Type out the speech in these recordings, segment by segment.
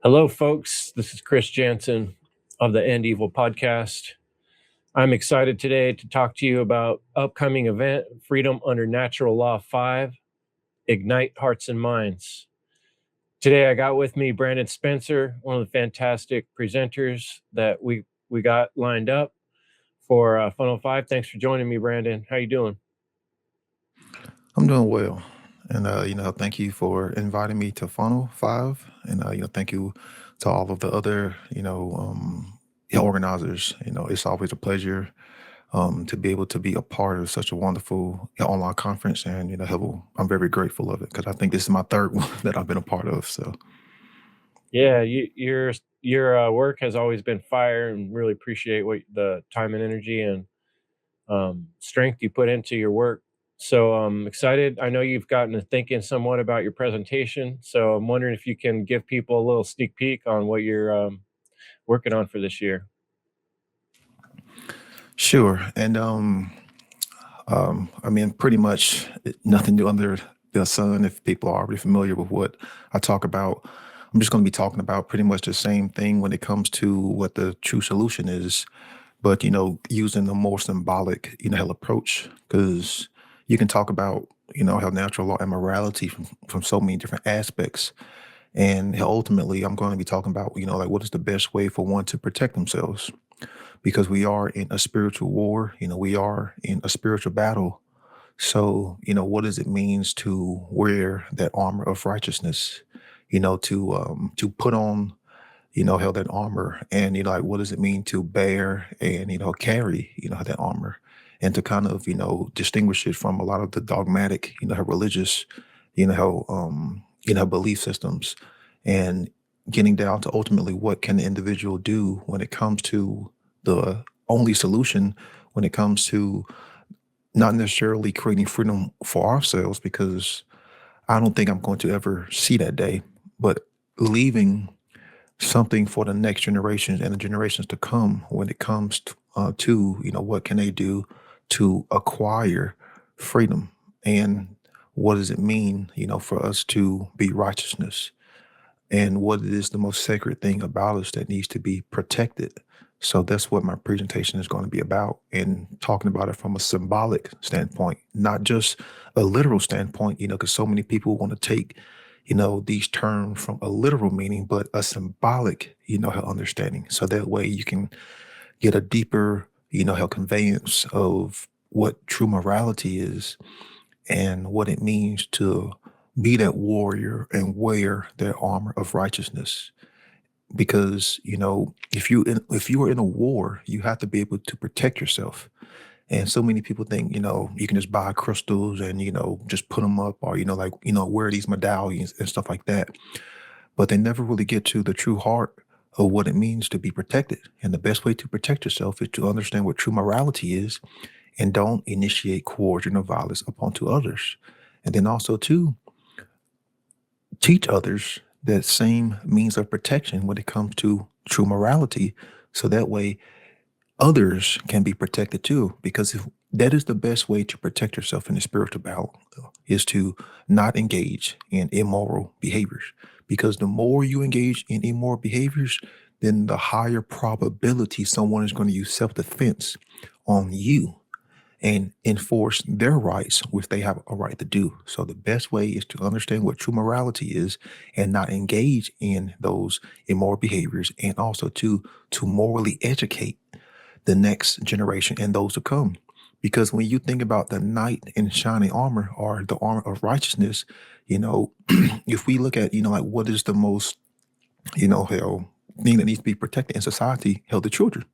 Hello, folks. This is Chris Jansen of the End Evil podcast. I'm excited today to talk to you about upcoming event Freedom Under Natural Law 5, Ignite Hearts and Minds. Today I got with me Brandon Spencer, one of the fantastic presenters that we got lined up for FUNL 5. Thanks for joining me, Brandon. How you doing? I'm doing well. And, thank you for inviting me to Funnel 5. And, thank you to all of the other, organizers. It's always a pleasure to be able to be a part of such a wonderful online conference. And, I'm very grateful of it because I think this is my third one that I've been a part of. So, Yeah, your work has always been fire, and really appreciate what the time and energy and strength you put into your work. So I'm excited. I know you've gotten to thinking somewhat about your presentation. So I'm wondering if you can give people a little sneak peek on what you're working on for this year. sure. And, pretty much nothing new under the sun. If people are already familiar with what I talk about, I'm just going to be talking about pretty much the same thing when it comes to what the true solution is, but using a more symbolic, approach, because you can talk about how natural law and morality from so many different aspects, and ultimately, I'm going to be talking about like what is the best way for one to protect themselves, because we are in a spiritual war. We are in a spiritual battle. So, what does it means to wear that armor of righteousness? To put on, how that armor, and like what does it mean to bear and carry, that armor, and to kind of distinguish it from a lot of the dogmatic, religious, belief systems, and getting down to ultimately what can the individual do when it comes to the only solution when it comes to not necessarily creating freedom for ourselves, because I don't think I'm going to ever see that day, but leaving something for the next generations and the generations to come when it comes to what can they do to acquire freedom, and what does it mean for us to be righteousness, and what is the most sacred thing about us that needs to be protected. So that's what my presentation is going to be about, and talking about it from a symbolic standpoint, not just a literal standpoint, because so many people want to take, these terms from a literal meaning, but a symbolic, understanding. So that way you can get a deeper, conveyance of what true morality is and what it means to be that warrior and wear that armor of righteousness. Because if you are in a war, you have to be able to protect yourself. And so many people think you can just buy crystals and just put them up, or wear these medallions and stuff like that, but they never really get to the true heart of what it means to be protected. And the best way to protect yourself is to understand what true morality is, and don't initiate coercion or violence upon to others. And then also to teach others that same means of protection when it comes to true morality. So that way others can be protected too. Because if that is the best way to protect yourself in the spiritual battle, is to not engage in immoral behaviors. Because the more you engage in immoral behaviors, then the higher probability someone is going to use self-defense on you and enforce their rights, which they have a right to do. So the best way is to understand what true morality is and not engage in those immoral behaviors, and also to morally educate the next generation and those to come. Because when you think about the knight in shining armor, or the armor of righteousness, if we look at, like what is the most, hell, thing that needs to be protected in society, hell, the children.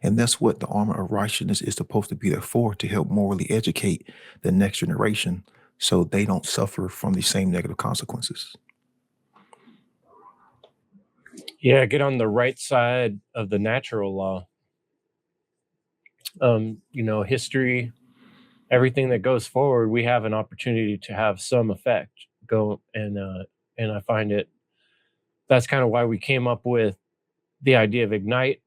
And that's what the armor of righteousness is supposed to be there for, to help morally educate the next generation so they don't suffer from the same negative consequences. Yeah, get on the right side of the natural law. History, everything that goes forward, we have an opportunity to have some effect. And I find that's kind of why we came up with the idea of Ignite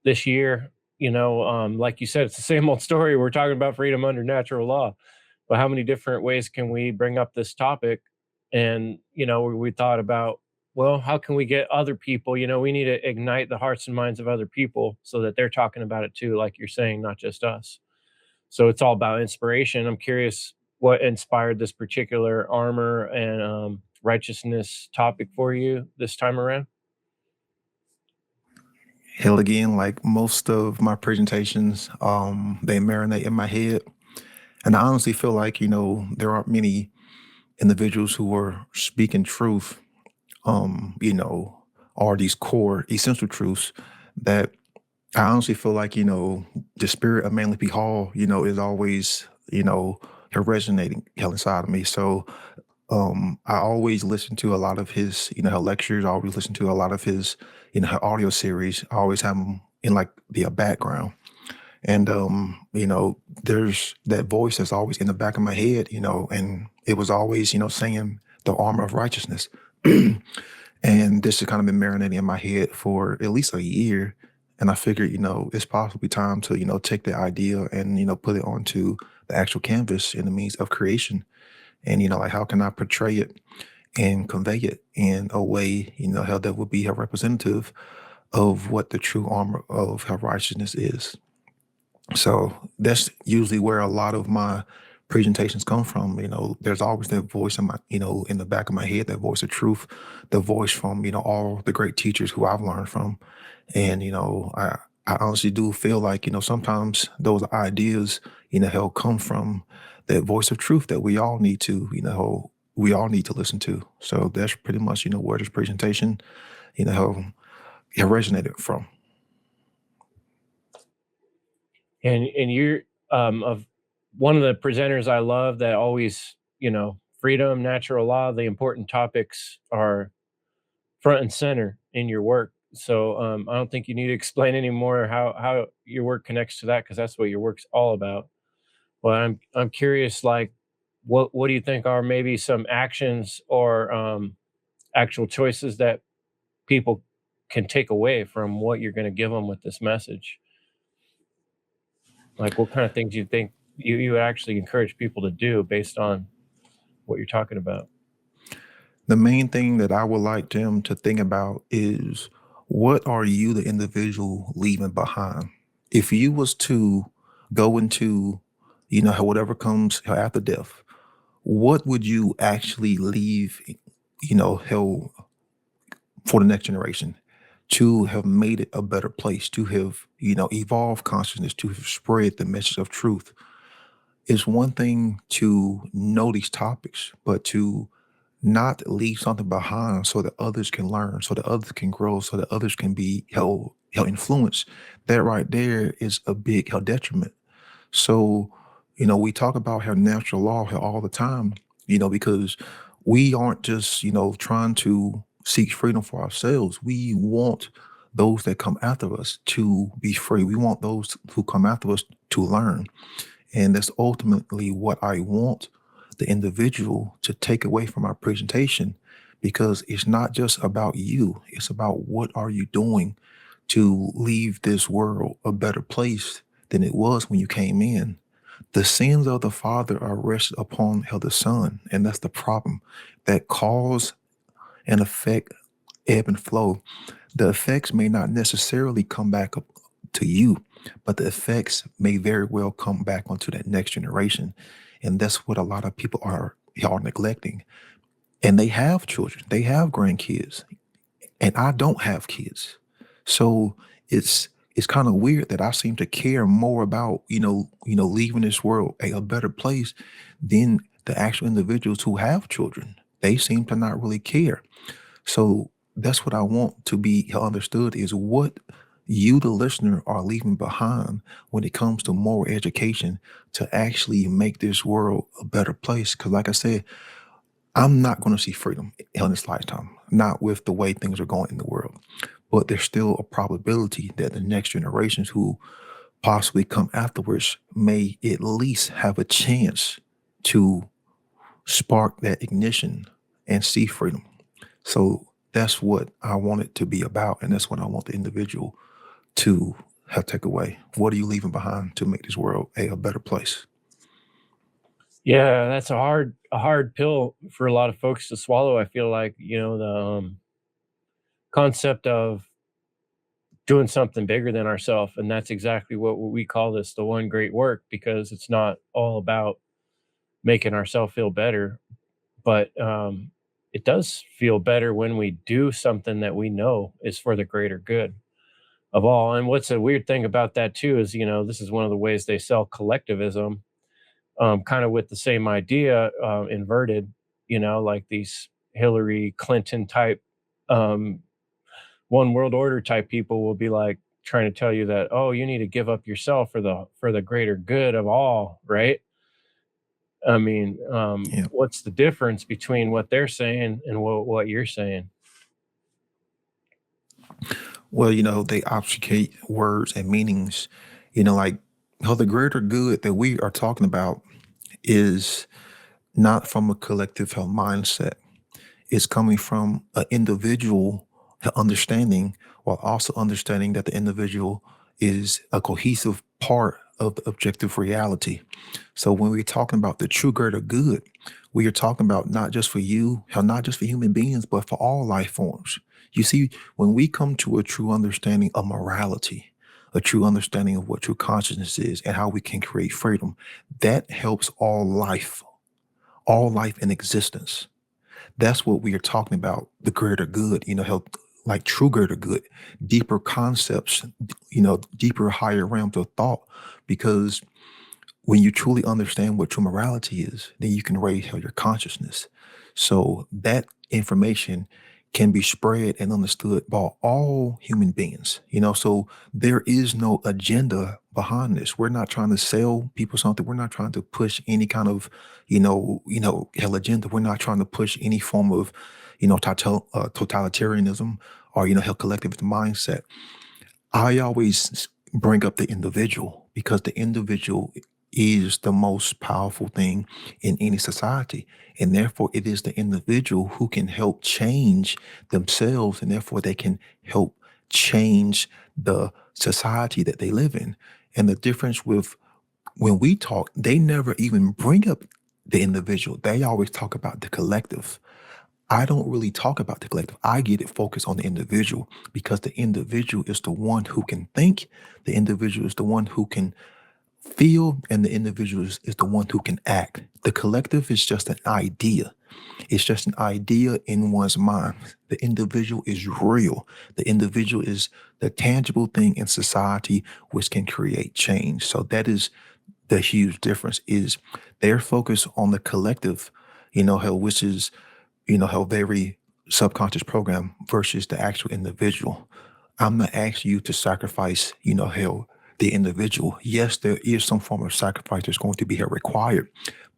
this year. Like you said, it's the same old story. We're talking about freedom under natural law, but how many different ways can we bring up this topic? And we thought about well, how can we get other people? We need to ignite the hearts and minds of other people so that they're talking about it too, like you're saying, not just us. So it's all about inspiration. I'm curious what inspired this particular armor and righteousness topic for you this time around. Hell, again, like most of my presentations, they marinate in my head. And I honestly feel like, there aren't many individuals who are speaking truth, are these core essential truths that I honestly feel like, the spirit of Manly P. Hall, is always, resonating hell inside of me. So I always listen to a lot of his, her lectures. I always listen to a lot of his, her audio series. I always have them in like the background. And there's that voice that's always in the back of my head, and it was always, saying the armor of righteousness. And this has kind of been marinating in my head for at least a year. And I figured, it's possibly time to, take the idea and, put it onto the actual canvas in the means of creation. And, like how can I portray it and convey it in a way, how that would be a representative of what the true armor of her righteousness is. So that's usually where a lot of my presentations come from. There's always that voice in my, in the back of my head, that voice of truth, the voice from, all the great teachers who I've learned from. And, I honestly do feel like, sometimes those ideas, help come from that voice of truth that we all need to, we all need to listen to. So that's pretty much, where this presentation, it resonated from. And you're of one of the presenters I love that always, freedom, natural law, the important topics are front and center in your work. So I don't think you need to explain anymore how your work connects to that, because that's what your work's all about. Well, I'm curious, like, what do you think are maybe some actions or actual choices that people can take away from what you're going to give them with this message? Like, what kind of things you think you would actually encourage people to do based on what you're talking about? The main thing that I would like them to think about is what are you, the individual, leaving behind? If you was to go into, whatever comes after death, what would you actually leave, hell for the next generation to have made it a better place, to have, evolved consciousness, to have spread the message of truth? It's one thing to know these topics, but to not leave something behind so that others can learn, so that others can grow, so that others can be held influenced. That right there is a big held detriment. So, we talk about how natural law here all the time, because we aren't just, trying to seek freedom for ourselves. We want those that come after us to be free. We want those who come after us to learn. And that's ultimately what I want the individual to take away from our presentation, because it's not just about you. It's about what are you doing to leave this world a better place than it was when you came in. The sins of the father are rested upon the son. And that's the problem, that cause and effect ebb and flow. The effects may not necessarily come back up to you, but the effects may very well come back onto that next generation. And that's what a lot of people are neglecting. And they have children, they have grandkids, and I don't have kids. So it's kind of weird that I seem to care more about, leaving this world a better place than the actual individuals who have children. They seem to not really care. So that's what I want to be understood, is what you, the listener, are leaving behind when it comes to moral education to actually make this world a better place. Because, like I said, I'm not going to see freedom in this lifetime, not with the way things are going in the world. But there's still a probability that the next generations who possibly come afterwards may at least have a chance to spark that ignition and see freedom. So that's what I want it to be about. And that's what I want the individual to have take away. What are you leaving behind to make this world a better place? Yeah, that's a hard pill for a lot of folks to swallow. I feel like, the concept of doing something bigger than ourselves. And that's exactly what we call this, the one great work, because it's not all about making ourselves feel better, but it does feel better when we do something that we know is for the greater good of all. And what's a weird thing about that too is, this is one of the ways they sell collectivism, kind of with the same idea, inverted, like these Hillary Clinton type, um, one world order type people will be like trying to tell you that, oh, you need to give up yourself for the greater good of all, right? I mean, Yeah. what's the difference between what they're saying and what you're saying? Well, they obfuscate words and meanings, like how the greater good that we are talking about is not from a collective health mindset. It's coming from an individual understanding, while also understanding that the individual is a cohesive part of the objective reality. So when we're talking about the true greater good, we are talking about not just for you, hell, not just for human beings, but for all life forms. You see, when we come to a true understanding of morality, a true understanding of what true consciousness is and how we can create freedom, that helps all life in existence. That's what we are talking about, the greater good, how like true greater good, deeper concepts, deeper, higher realms of thought. Because when you truly understand what true morality is, then you can raise hell your consciousness. So that information can be spread and understood by all human beings. So there is no agenda behind this. We're not trying to sell people something. We're not trying to push any kind of, hell agenda. We're not trying to push any form of, totalitarianism or, hell collectivist mindset. I always bring up the individual because the individual is the most powerful thing in any society. And therefore, it is the individual who can help change themselves, and therefore they can help change the society that they live in. And the difference with when we talk, they never even bring up the individual. They always talk about the collective. I don't really talk about the collective. I get it focused on the individual because the individual is the one who can think, the individual is the one who can feel, and the individual is the one who can act. The collective is just an idea. It's just an idea in one's mind. The individual is real. The individual is the tangible thing in society which can create change. So that is the huge difference is they're focused on the collective, how which is how very subconscious program versus the actual individual. I'm not asking you to sacrifice, hell, the individual. Yes, there is some form of sacrifice that's going to be here required,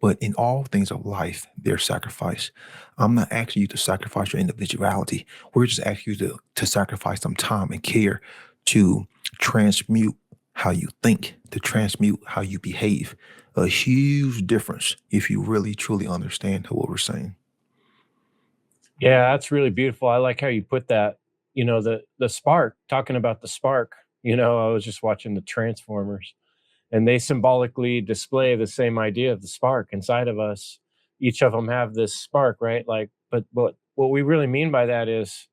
but in all things of life, there's sacrifice. I'm not asking you to sacrifice your individuality. We're just asking you to sacrifice some time and care to transmute how you think, to transmute how you behave. A huge difference if you really truly understand what we're saying. Yeah, that's really beautiful. I like how you put that. The spark, talking about the spark, I was just watching the Transformers, and they symbolically display the same idea of the spark inside of us. Each of them have this spark, right? Like, but what we really mean by that is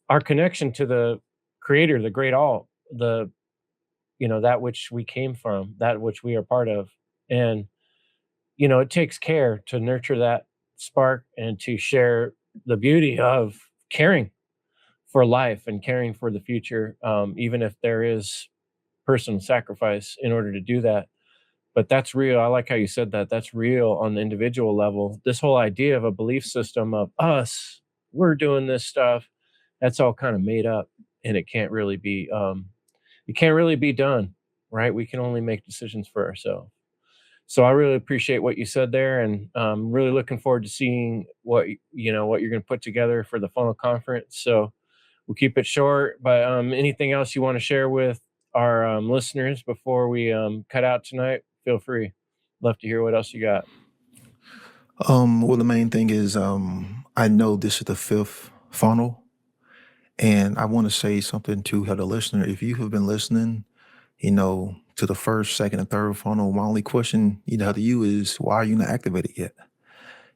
our connection to the creator, the great all, the that which we came from, that which we are part of. And it takes care to nurture that spark and to share the beauty of caring for life and caring for the future, even if there is personal sacrifice in order to do that. But that's real. I like how you said that. That's real on the individual level. This whole idea of a belief system of us, we're doing this stuff, that's all kind of made up, and it can't really be done, right? We can only make decisions for ourselves. So I really appreciate what you said there, and really looking forward to seeing what you're going to put together for the funnel conference. So we'll keep it short, but anything else you want to share with our listeners before we cut out tonight? Feel free. Love to hear what else you got. Well, the main thing is, I know this is the fifth funnel, and I want to say something to the listener. If you have been listening, to the first, second, and third funnel, my only question, to you is, why are you not activated yet?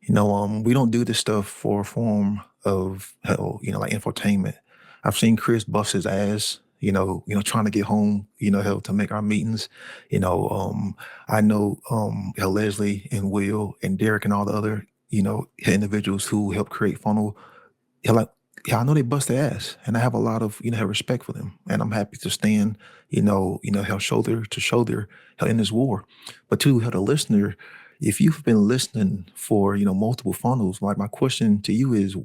We don't do this stuff for a form of hell, like infotainment. I've seen Chris bust his ass, trying to get home, hell, to make our meetings. I know hell, Leslie and Will and Derek and all the other, individuals who help create Funnel. Yeah, like, yeah, I know they bust their ass, and I have a lot of have respect for them, and I'm happy to stand, hell, shoulder to shoulder, hell, in this war. But to hell, the listener, if you've been listening for multiple funnels, like my question to you is,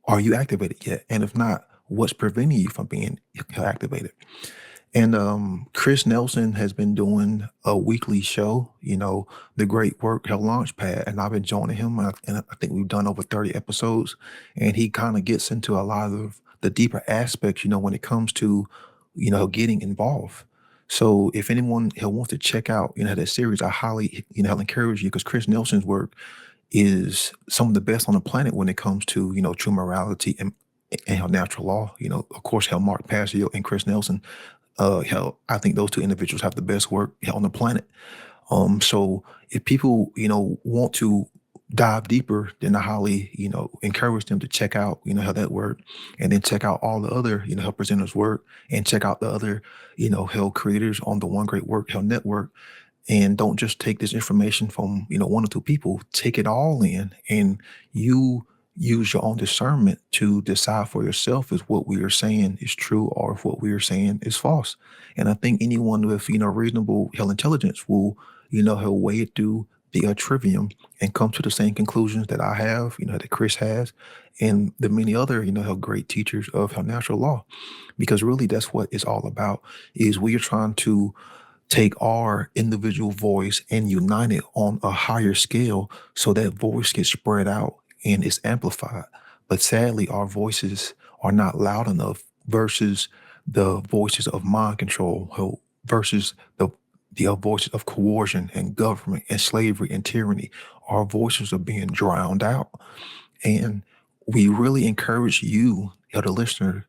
are you activated yet? And if not, what's preventing you from being activated? And Chris Nelson has been doing a weekly show, the Great Work Hell Launchpad, and I've been joining him. And I think we've done over 30 episodes, and he kind of gets into a lot of the deeper aspects, when it comes to, getting involved. So if anyone wants to check out, that series, I highly, encourage you, because Chris Nelson's work is some of the best on the planet when it comes to, true morality and how natural law. Of course, how Mark Passio and Chris Nelson, hell, I think those two individuals have the best work on the planet. So if people, want to dive deeper, then I highly, encourage them to check out, how that work, and then check out all the other, health presenters' work, and check out the other, health creators on the One Great Work Health Network. And don't just take this information from, one or two people. Take it all in, and you use your own discernment to decide for yourself if what we are saying is true or if what we are saying is false. And I think anyone with, reasonable health intelligence will, he'll weigh it through the trivium and come to the same conclusions that I have, that Chris has, and the many other, health great teachers of health natural law. Because really that's what it's all about, is we are trying to take our individual voice and unite it on a higher scale so that voice gets spread out and is amplified. But sadly, our voices are not loud enough versus the voices of mind control, versus the voices of coercion and government and slavery and tyranny. Our voices are being drowned out. And we really encourage you, the listener,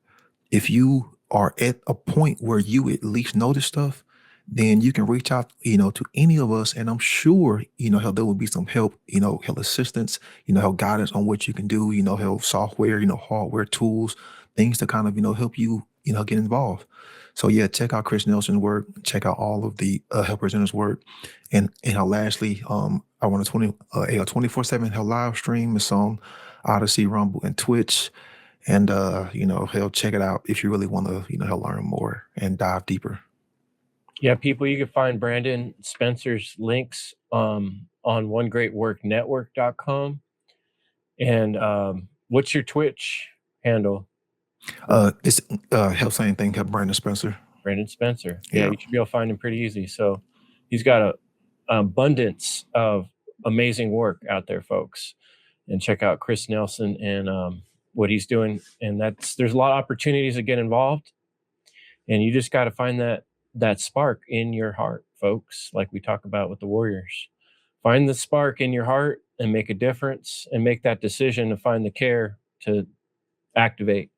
if you are at a point where you at least know this stuff, then you can reach out, to any of us, and I'm sure, how there will be some help, help assistance, help guidance on what you can do, help software, hardware tools, things to kind of, help you, get involved. So yeah, check out Chris Nelson's work, check out all of the help presenters' work, and lastly, I want a 24/7 help live stream. It's on Odyssey, Rumble, and Twitch. And hell, check it out if you really want to, help learn more and dive deeper. Yeah, people, you can find Brandon Spencer's links on onegreatworknetwork.com. And what's your Twitch handle? It's help same thing, help Brandon Spencer. Brandon Spencer. Yeah, you should be able to find him pretty easy. So he's got an abundance of amazing work out there, folks. And check out Chris Nelson and what he's doing. And there's a lot of opportunities to get involved. And you just got to find that spark in your heart, folks, like we talk about with the Warriors. Find the spark in your heart and make a difference, and make that decision to find the care to activate.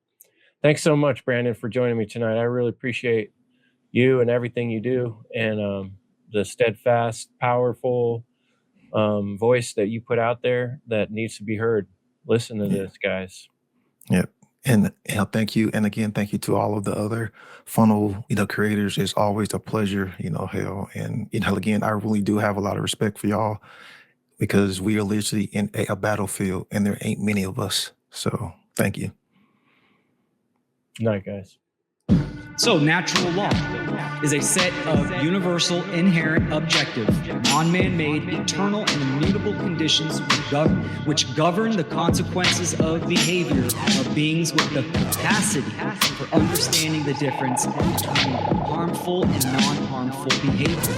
Thanks so much, Brandon, for joining me tonight. I really appreciate you and everything you do, and the steadfast, powerful voice that you put out there that needs to be heard. Listen to this, guys. Yeah. And thank you. And again, thank you to all of the other funnel, creators. It's always a pleasure, hell. And, again, I really do have a lot of respect for y'all, because we are literally in a battlefield and there ain't many of us. So thank you. Good night, guys. So natural law is a set of universal, inherent, objective, non-man-made, eternal, and immutable conditions which govern the consequences of behavior of beings with the capacity for understanding the difference between harmful and non-harmful behavior.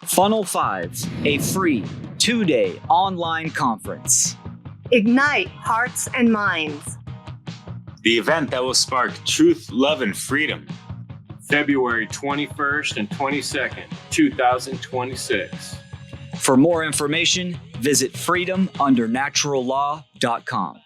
Funnel 5, a free 2-day online conference. Ignite hearts and minds. The event that will spark truth, love, and freedom. February 21st and 22nd, 2026. For more information, visit freedomundernaturallaw.com.